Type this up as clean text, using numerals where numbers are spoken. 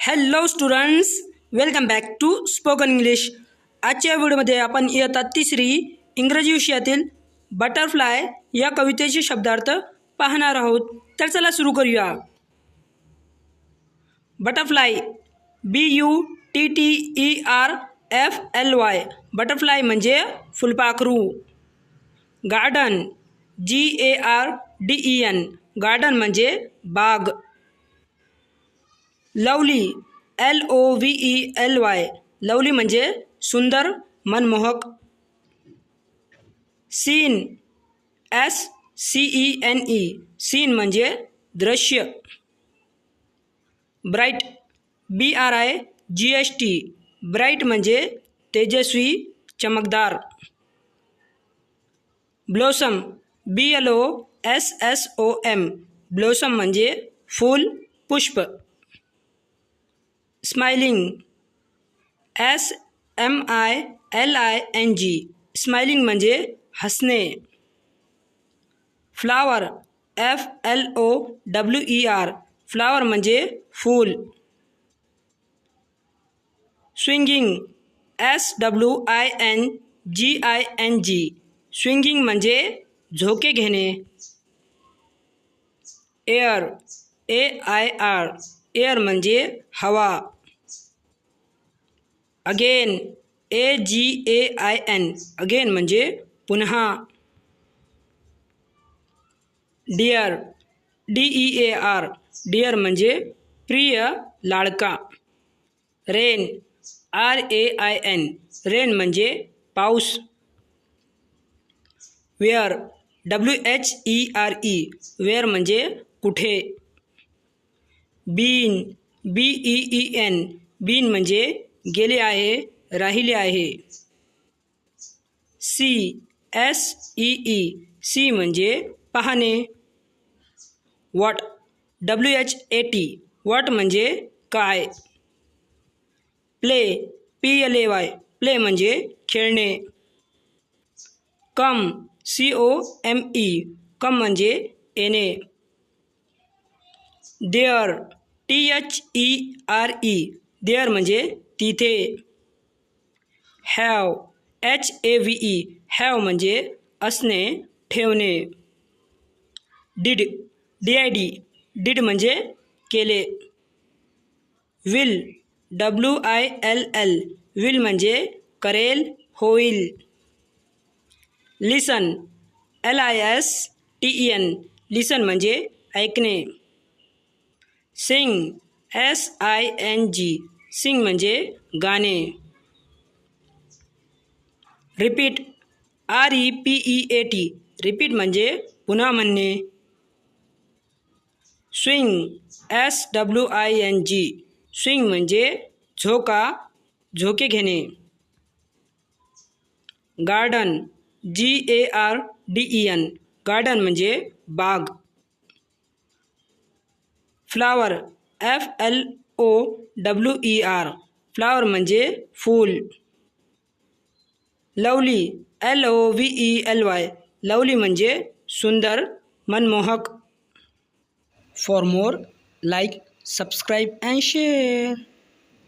Hello students, welcome back to spoken English. आजच्या व्हिडिओमध्ये आपण इयत्ता तिसरी इंग्रजी विषयातील बटरफ्लाय या कवितेचे शब्दार्थ पाहणार आहोत. तर चला सुरू करूया. Butterfly, BUTTERFLY. बटरफ्लाय म्हणजे फुलपाखरू. Garden, GARDEN. गार्डन म्हणजे बाग. Lovely, LOVELY. लवली म्हणजे सुंदर, मनमोहक. Scene, SCENE. सीन म्हणजे दृश्य. Bright, BRIGHT. ब्राईट म्हणजे तेजस्वी, चमकदार. Blossom, BLOSSOM. ब्लोसम म्हणजे फूल, पुष्प. Smiling, SMILING. स्माइलिंग म्हणजे हसणे. Flower, FLOWER. फ्लावर म्हणजे फूल. Swinging, SWINGING. स्विंगिंग म्हणजे झोके घेणे. Air, AIR. एअर म्हणजे हवा. Again, AGAIN. अगेन म्हणजे पुन्हा. Dear, DEAR. डिअर म्हणजे प्रिय, लाडका. Rain, RAIN. रेन म्हणजे पाऊस. Wear, WHERE. वेअर म्हणजे कुठे. Bin, BEEN. बीन म्हणजे गेले आहे, राहिले आहे. C, SEE. सी म्हणजे पाहणे. What, WHAT. व्हॉट म्हणजे काय. Play, PLAY. प्ले म्हणजे खेळणे. कम, COME. कम म्हणजे येणे. There, THERE. देअर म्हणजे तिथे. Have, HAVE. हॅव म्हणजे असणे, ठेवणे. Did, DID. डिड म्हणजे केले. Will, WILL. विल म्हणजे करेल, होईल. लिसन, LISTEN. लिसन म्हणजे ऐकणे. सिंग, SING. सिंग म्हणजे गाणे. Repeat, REPEAT. रिपीट म्हणजे पुन्हा म्हणणे. Swing, SWING. स्विंग म्हणजे झोका, झोके घेणे. Garden, GARDEN. गार्डन म्हणजे बाग. Flower, FLOWER. फ्लावर म्हणजे फूल. Lovely, LOVELY. लवली म्हणजे सुंदर, मनमोहक. For more, like, subscribe and share.